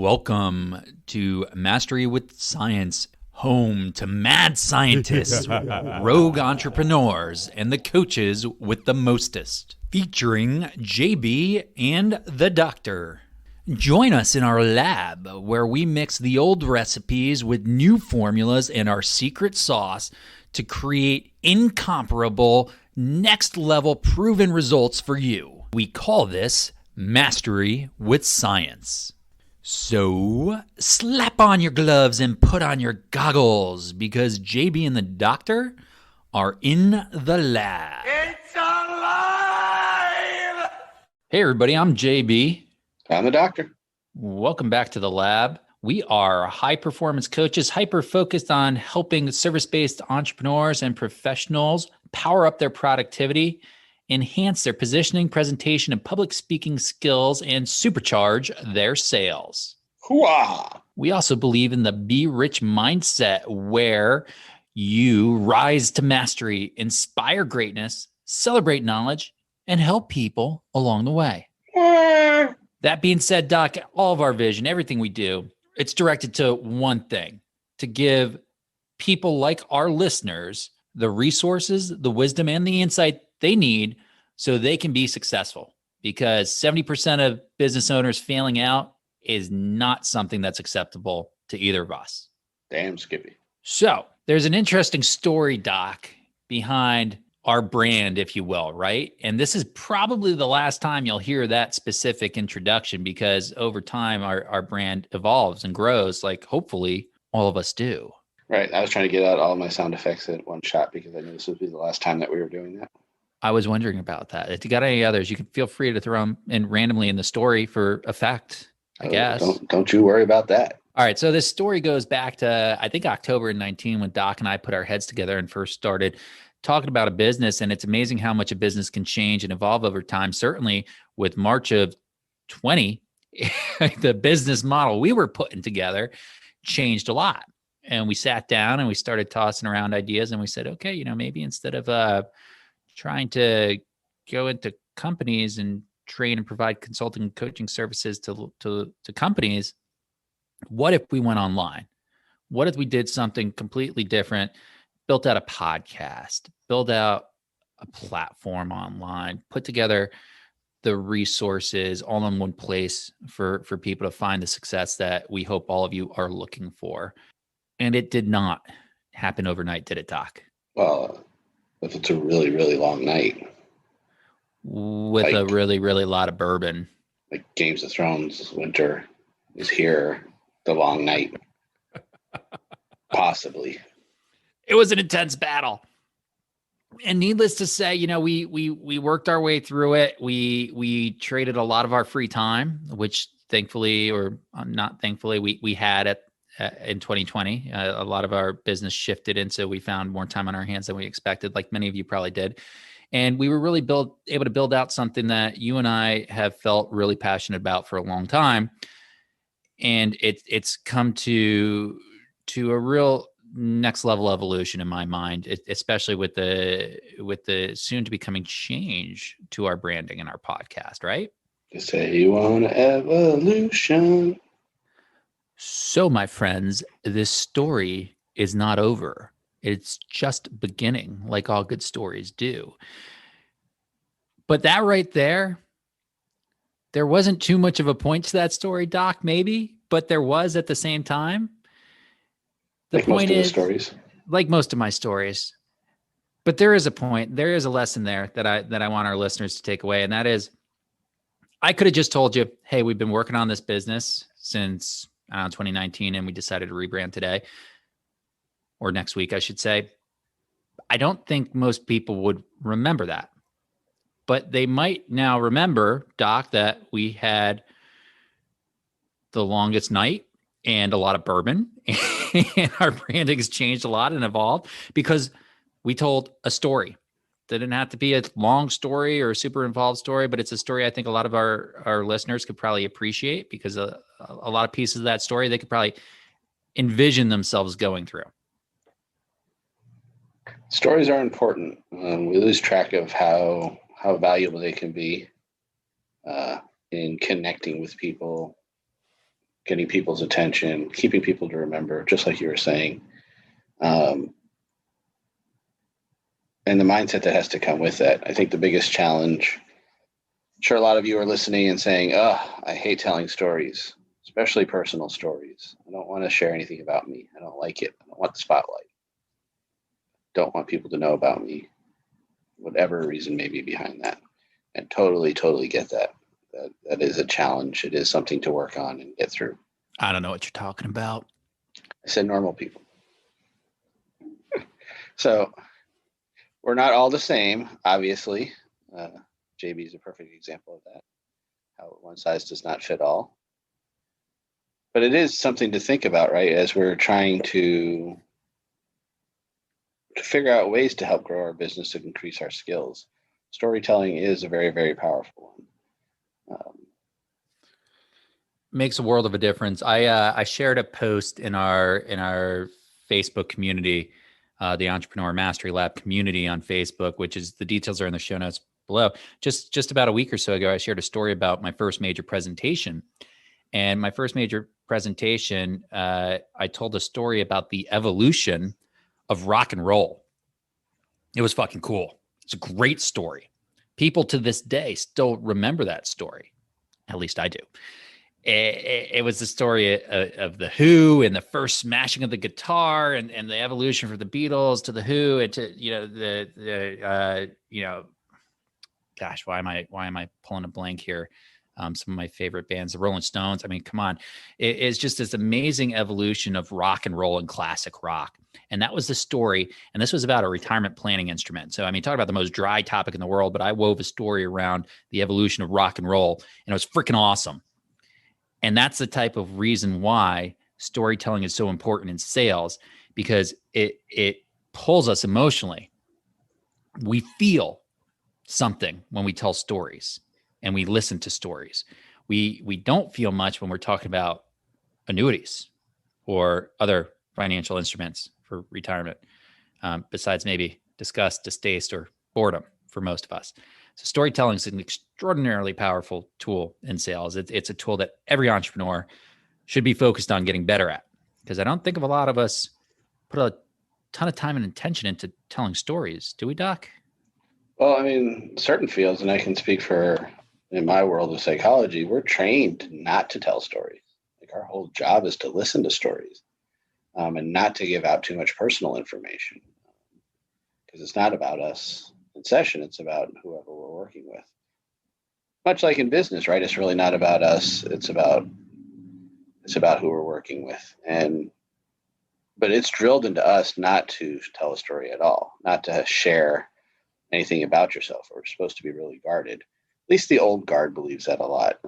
Welcome to Mastery with Science, home to mad scientists, rogue entrepreneurs, and the coaches with the mostest, featuring JB and the Doctor. Join us in our lab where we mix the old recipes with new formulas and our secret sauce to create incomparable, next-level proven results for you. We call this Mastery with Science. So, slap on your gloves and put on your goggles because JB and the Doctor are in the lab. It's alive! Hey everybody, I'm JB. I'm the Doctor. Welcome back to the lab. We are high-performance coaches, hyper-focused on helping service-based entrepreneurs and professionals power up their productivity, enhance their positioning, presentation, and public speaking skills, and supercharge their sales. Hooah! We also believe in the Be Rich mindset, where you rise to mastery, inspire greatness, celebrate knowledge, and help people along the way. That being said, Doc, all of our vision, everything we do, it's directed to one thing: to give people like our listeners the resources, the wisdom, and the insight they need so they can be successful. Because 70% of business owners failing out is not something that's acceptable to either of us. Damn, Skippy. So there's an interesting story, Doc, behind our brand, if you will, right? And this is probably the last time you'll hear that specific introduction, because over time our brand evolves and grows, like hopefully all of us do. Right. I was trying to get out all of my sound effects at one shot because I knew this would be the last time that we were doing that. I was wondering about that. If you got any others, you can feel free to throw them in randomly in the story for effect, I guess. Don't you worry about that. All right. So this story goes back to, I think, October 19, when Doc and I put our heads together and first started talking about a business. And it's amazing how much a business can change and evolve over time. Certainly with March of 20, the business model we were putting together changed a lot. And we sat down and we started tossing around ideas, and we said, okay, maybe instead of trying to go into companies and train and provide consulting and coaching services to companies, what if we went online? What if we did something completely different, built out a podcast, built out a platform online, put together the resources all in one place for people to find the success that we hope all of you are looking for? And it did not happen overnight, did it, Doc? Well, if it's a really, really long night. With a really, really lot of bourbon. Like Games of Thrones, winter is here, the long night. Possibly. It was an intense battle. And needless to say, we worked our way through it. We traded a lot of our free time, which thankfully, or not thankfully, we had in 2020. A lot of our business shifted, and so we found more time on our hands than we expected, like many of you probably did. And we were really able to build out something that you and I have felt really passionate about for a long time. And it's come to a real next level evolution in my mind, especially with the soon to be coming change to our branding and our podcast, right? You say you want evolution. So, my friends, this story is not over. It's just beginning, like all good stories do. But that right there wasn't too much of a point to that story, Doc, maybe, but there was at the same time. The point is, like most of my stories, but there is a point, there is a lesson there that I want our listeners to take away. And that is, I could have just told you, hey, we've been working on this business since 2019, and we decided to rebrand today, or next week, I should say. I don't think most people would remember that, but they might now remember, Doc, that we had the longest night and a lot of bourbon, and our branding has changed a lot and evolved because we told a story. It didn't have to be a long story or a super involved story, but it's a story I think a lot of our listeners could probably appreciate, because a lot of pieces of that story they could probably envision themselves going through. Stories are important. We lose track of how valuable they can be in connecting with people, getting people's attention, keeping people to remember, just like you were saying. And the mindset that has to come with that. I think the biggest challenge, I'm sure a lot of you are listening and saying, oh, I hate telling stories, especially personal stories. I don't want to share anything about me. I don't like it. I don't want the spotlight. Don't want people to know about me, whatever reason may be behind that. And totally get that. That is a challenge. It is something to work on and get through. I don't know what you're talking about. I said normal people. So we're not all the same, obviously. JB is a perfect example of that. How one size does not fit all. But it is something to think about, right? As we're trying to figure out ways to help grow our business and increase our skills. Storytelling is a very, very powerful one. Makes a world of a difference. I shared a post in our Facebook community, the Entrepreneur Mastery Lab community on Facebook, which is, the details are in the show notes below. Just about a week or so ago, I shared a story about my first major presentation. And my first major presentation, I told a story about the evolution of rock and roll. It was fucking cool. It's a great story. People to this day still remember that story. At least I do. It was the story of the Who and the first smashing of the guitar and the evolution from the Beatles to the Who and to, gosh, why am I pulling a blank here? Some of my favorite bands, the Rolling Stones. I mean, come on. It's just this amazing evolution of rock and roll and classic rock. And that was the story. And this was about a retirement planning instrument. So, I mean, talk about the most dry topic in the world, but I wove a story around the evolution of rock and roll, and it was freaking awesome. And that's the type of reason why storytelling is so important in sales, because it pulls us emotionally. We feel something when we tell stories and we listen to stories. We don't feel much when we're talking about annuities or other financial instruments for retirement, besides maybe disgust, distaste, or boredom for most of us. So storytelling is an extraordinarily powerful tool in sales. It's a tool that every entrepreneur should be focused on getting better at, because I don't think of a lot of us put a ton of time and attention into telling stories. Do we, Doc? Well, I mean, certain fields, and I can speak for, in my world of psychology, we're trained not to tell stories. Like, our whole job is to listen to stories, and not to give out too much personal information, because it's not about us in session. It's about whoever we're working with. Much like in business, right? It's really not about us. It's about who we're working with. But it's drilled into us not to tell a story at all, not to share anything about yourself. We're supposed to be really guarded. At least the old guard believes that a lot.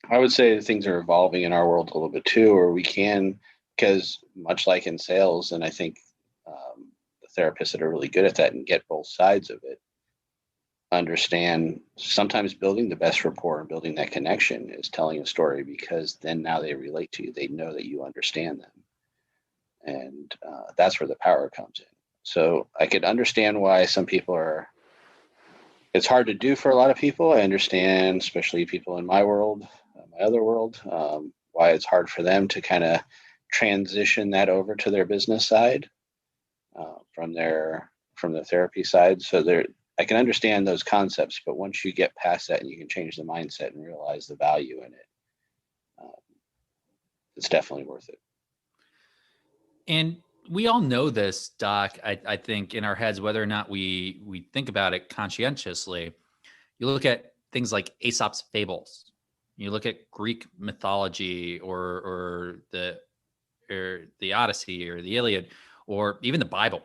I would say things are evolving in our world a little bit too, or we can, because much like in sales, and I think the therapists that are really good at that and get both sides of it, understand sometimes building the best rapport and building that connection is telling a story, because then now they relate to you. They know that you understand them. And that's where the power comes in. So I could understand why some people it's hard to do for a lot of people. I understand, especially people in my world, my other world, why it's hard for them to kind of transition that over to their business side from the therapy side. So I can understand those concepts, but once you get past that and you can change the mindset and realize the value in it, it's definitely worth it. And we all know this, Doc, I think in our heads, whether or not we think about it conscientiously. You look at things like Aesop's fables. You look at Greek mythology or the Odyssey or the Iliad, or even the Bible.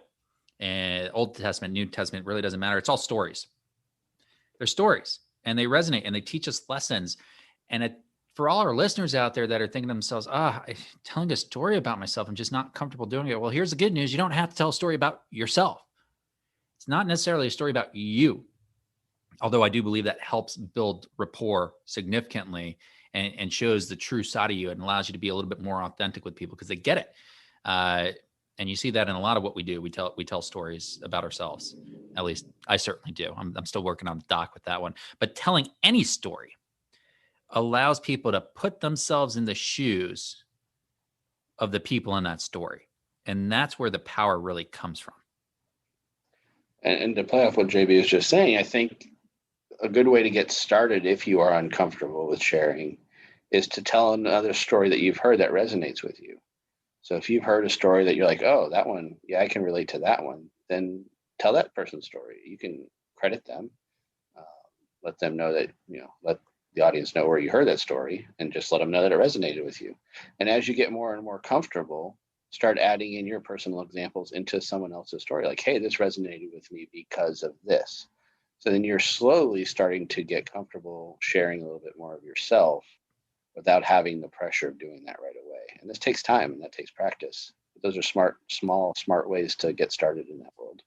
And Old Testament, New Testament, really doesn't matter. It's all stories. They're stories, and they resonate, and they teach us lessons. And for all our listeners out there that are thinking to themselves, telling a story about myself, I'm just not comfortable doing it. Well, here's the good news. You don't have to tell a story about yourself. It's not necessarily a story about you, although I do believe that helps build rapport significantly and shows the true side of you and allows you to be a little bit more authentic with people because they get it. And you see that in a lot of what we do. We tell stories about ourselves. At least I certainly do. I'm still working on the doc with that one. But telling any story, allows people to put themselves in the shoes of the people in that story. And that's where the power really comes from. And to play off what JB is just saying, I think a good way to get started if you are uncomfortable with sharing is to tell another story that you've heard that resonates with you. So if you've heard a story that you're like, oh, that one, yeah, I can relate to that one, then tell that person's story. You can credit them, let them know that, let the audience know where you heard that story, and just let them know that it resonated with you. And as you get more and more comfortable, start adding in your personal examples into someone else's story. Like, hey, this resonated with me because of this. So then you're slowly starting to get comfortable sharing a little bit more of yourself without having the pressure of doing that right away. And this takes time and that takes practice. But those are smart ways to get started in that world.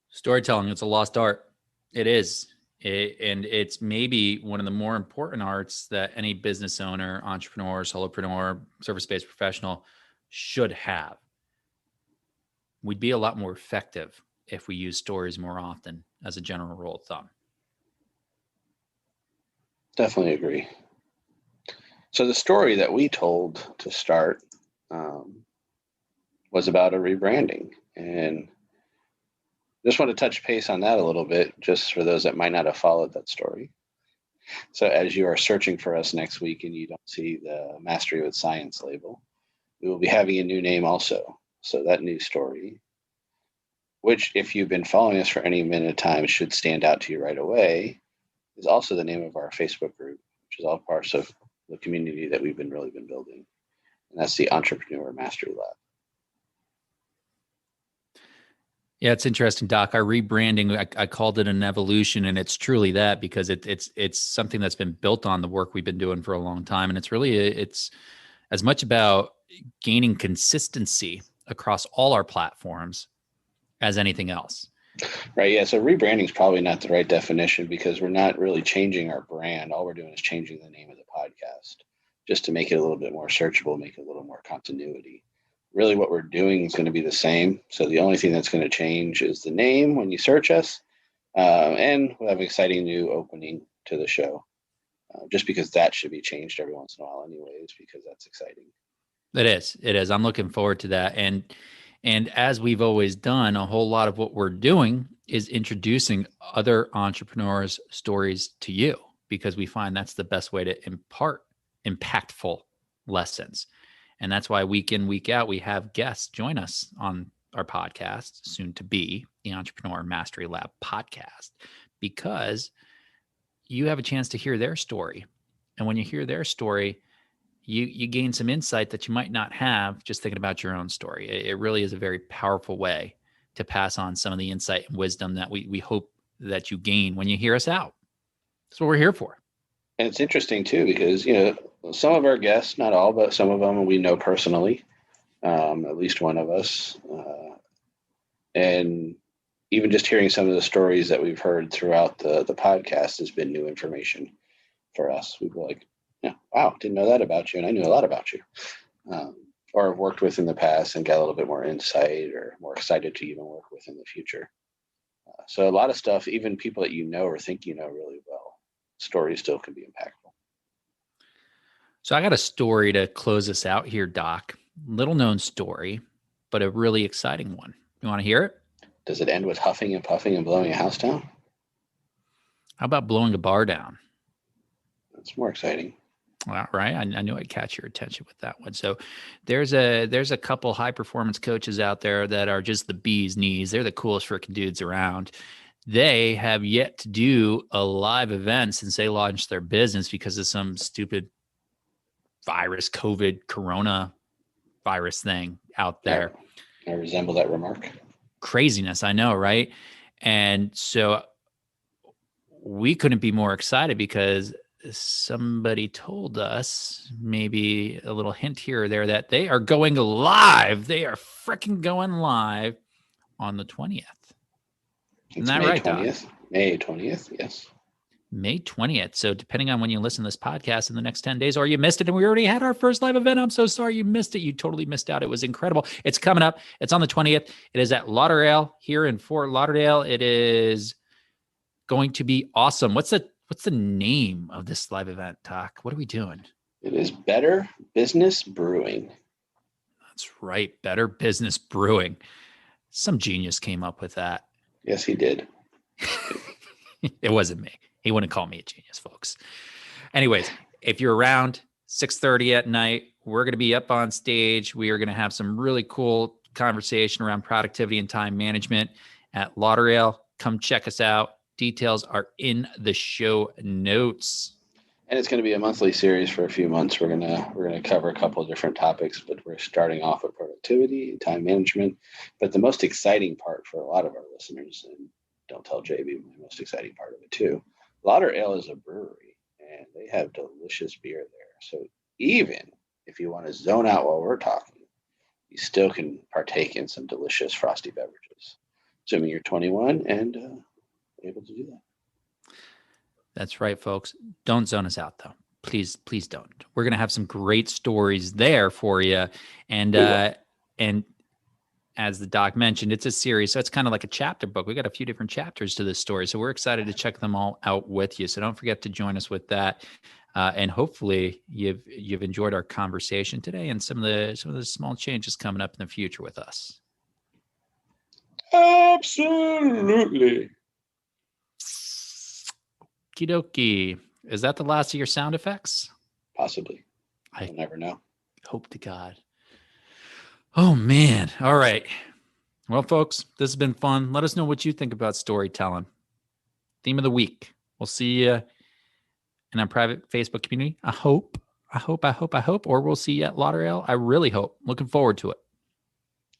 Storytelling, it's a lost art. It is. And it's maybe one of the more important arts that any business owner, entrepreneur, solopreneur, service-based professional should have. We'd be a lot more effective if we use stories more often as a general rule of thumb. Definitely agree. So the story that we told to start was about a rebranding. And just want to touch base on that a little bit, just for those that might not have followed that story. So as you are searching for us next week and you don't see the Mastery with Science label, we will be having a new name also. So that new story, which if you've been following us for any minute of time should stand out to you right away, is also the name of our Facebook group, which is all parts of the community that we've really been building. And that's the Entrepreneur Mastery Lab. Yeah, it's interesting, Doc. Our rebranding, I called it an evolution, and it's truly that, because it's something that's been built on the work we've been doing for a long time. And it's really, it's as much about gaining consistency across all our platforms as anything else. Right. Yeah. So rebranding is probably not the right definition, because we're not really changing our brand. All we're doing is changing the name of the podcast just to make it a little bit more searchable, make it a little more continuity. Really what we're doing is going to be the same. So the only thing that's going to change is the name when you search us. And we'll have an exciting new opening to the show, just because that should be changed every once in a while anyways, because that's exciting. It is. It is. I'm looking forward to that. And as we've always done, a whole lot of what we're doing is introducing other entrepreneurs' stories to you, because we find that's the best way to impart impactful lessons. And that's why week in, week out, we have guests join us on our podcast, soon to be the Entrepreneur Mastery Lab podcast, because you have a chance to hear their story. And when you hear their story, you gain some insight that you might not have just thinking about your own story. It really is a very powerful way to pass on some of the insight and wisdom that we hope that you gain when you hear us out. That's what we're here for. And it's interesting too, because, some of our guests, not all, but some of them we know personally, at least one of us. And even just hearing some of the stories that we've heard throughout the podcast has been new information for us. We were like, wow, didn't know that about you. And I knew a lot about you. Or have worked with in the past and got a little bit more insight, or more excited to even work with in the future. So a lot of stuff, even people that you know or think you know really well, stories still can be impactful. So I got a story to close us out here, Doc. Little known story, but a really exciting one. You want to hear it? Does it end with huffing and puffing and blowing a house down? How about blowing a bar down? That's more exciting. All right. I knew I'd catch your attention with that one. So there's a couple high performance coaches out there that are just the bee's knees. They're the coolest freaking dudes around. They have yet to do a live event since they launched their business because of some stupid virus, COVID, corona virus thing out there. I resemble that remark. Craziness, I know, right? And so we couldn't be more excited, because somebody told us, maybe a little hint here or there, that they are going live. They are freaking going live on the 20th. Isn't that right, Doc? May 20th, yes. May 20th. So depending on when you listen to this podcast in the next 10 days, or you missed it and we already had our first live event, I'm so sorry you missed it. You totally missed out. It was incredible. It's coming up. It's on the 20th. It is at Lauderdale here in Fort Lauderdale. It is going to be awesome. What's What's the name of this live event, Doc? What are we doing? It is Better Business Brewing. That's right. Better Business Brewing. Some genius came up with that. Yes, he did. It wasn't me. He wouldn't call me a genius, folks. Anyways, if you're around 6:30 at night, we're going to be up on stage. We are going to have some really cool conversation around productivity and time management at Lauderdale. Come check us out. Details are in the show notes. And it's going to be a monthly series for a few months. We're gonna cover a couple of different topics, but we're starting off with productivity and time management. But the most exciting part for a lot of our listeners, and don't tell JB, the most exciting part of it too, Lauderdale is a brewery, and they have delicious beer there. So even if you want to zone out while we're talking, you still can partake in some delicious frosty beverages, assuming you're 21 and able to do that. That's right, folks. Don't zone us out, though. Please don't. We're going to have some great stories there for you. And as the doc mentioned, it's a series, so it's kind of like a chapter book. We got a few different chapters to this story, so we're excited to check them all out with you. So don't forget to join us with that. And hopefully you've enjoyed our conversation today and some of the small changes coming up in the future with us. Absolutely. Okie dokie. Is that the last of your sound effects? Possibly. I never know. Hope to God. Oh, man. All right. Well, folks, this has been fun. Let us know what you think about storytelling. Theme of the week. We'll see you in our private Facebook community. I hope. Or we'll see you at Lauderdale. I really hope. Looking forward to it.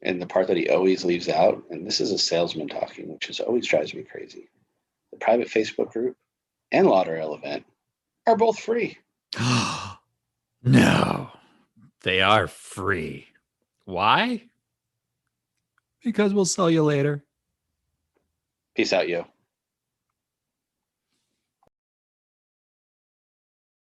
And the part that he always leaves out, and this is a salesman talking, which is always drives me crazy. The private Facebook group and Lauderdale event are both free. No, they are free. Why? Because we'll sell you later. Peace out, yo.